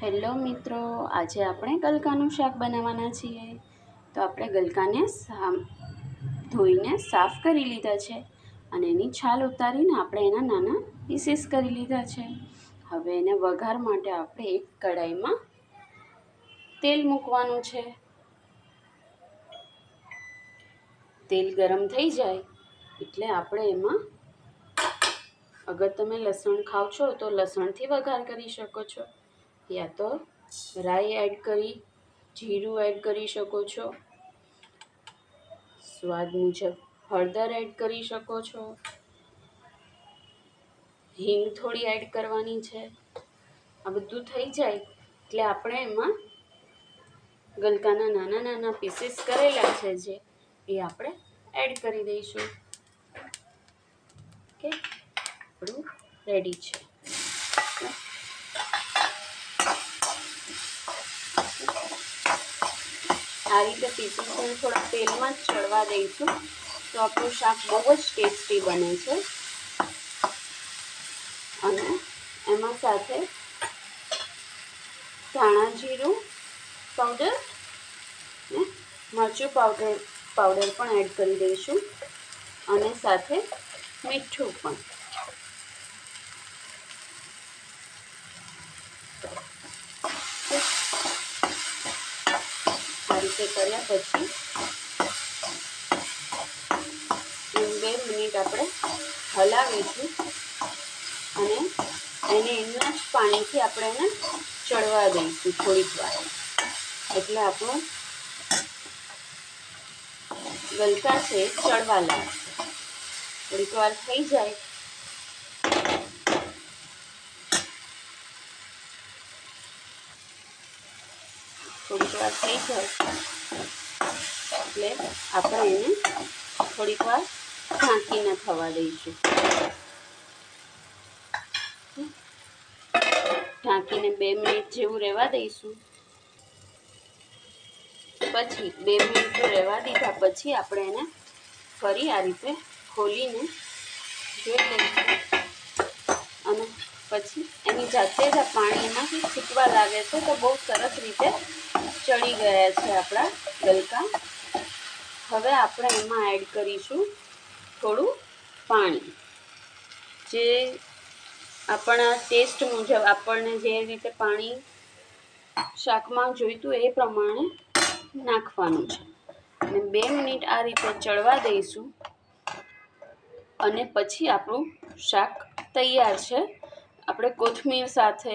Hello મિત્રો, આજે આપણે ગલકાનું શાક બનાવવાના છીએ. તો આપણે ગલકાને ધોઈને સાફ કરી લીધા છે અને એની છાલ ઉતારીને આપણે એના નાના પીસીસ કરી લીધા છે. હવે એને વઘાર માટે આપણે એક કઢાઈમાં તેલ મૂકવાનું છે. તેલ ગરમ થઈ જાય એટલે આપણે એમાં, અગર તમે લસણ ખાઓ છો તો લસણથી વઘાર કરી શકો છો, યા તો રાઈ એડ કરી જીરું એડ કરી શકો છો. સ્વાદ મુજબ હળદર એડ કરી શકો છો. હિંગ થોડી એડ કરવાની છે. આ બધું થઈ જાય એટલે આપણે એમાં ગલકાના નાના નાના પીસીસ કરેલા છે જે એ આપણે એડ કરી દઈશું. ઓકે, આપણું રેડી છે. આ રીતે પીસીસને થોડા તેલમાં જ ચડવા દઈશું તો આપણું શાક બહુ જ ટેસ્ટી બને છે. અને એમાં સાથે ધાણા જીરું પાવડર ને મરચું પાવડર પણ એડ કરી દઈશું અને સાથે મીઠું પણ. આ રીતે કર્યા પછી 2 મિનિટ આપણે હલાવીશું અને એને એના જ પાણીથી આપણે એને ચડવા દઈશું થોડીક વાર. એટલે આપણું ગલકા છે ચડવા લાગશે. થોડીક વાર થઈ જાય એટલે આપણે એને થોડીક વાર ઢાંકીને થવા દઈશું. ઢાંકીને 2 મિનિટ જેવું રહેવા દઈશું. પછી 2 મિનિટ રહેવા દીધા પછી આપણે એને ફરી આ રીતે ખોલીને જોઈ લઈશું અને પછી એની જાતે જ આ પાણી એમાંથી છૂટવા લાગે છે તો બહુ સરસ રીતે ચડી ગયા છે આપણા ગલકા. હવે આપણે એમાં એડ કરીશું થોડું પાણી, જે આપણા ટેસ્ટ મુજબ આપણને જે રીતે પાણી શાકમાં જોઈતું એ પ્રમાણે નાખવાનું છે. અને 2 મિનિટ આ રીતે ચડવા દઈશું અને પછી આપણું શાક તૈયાર છે. આપણે કોથમીર સાથે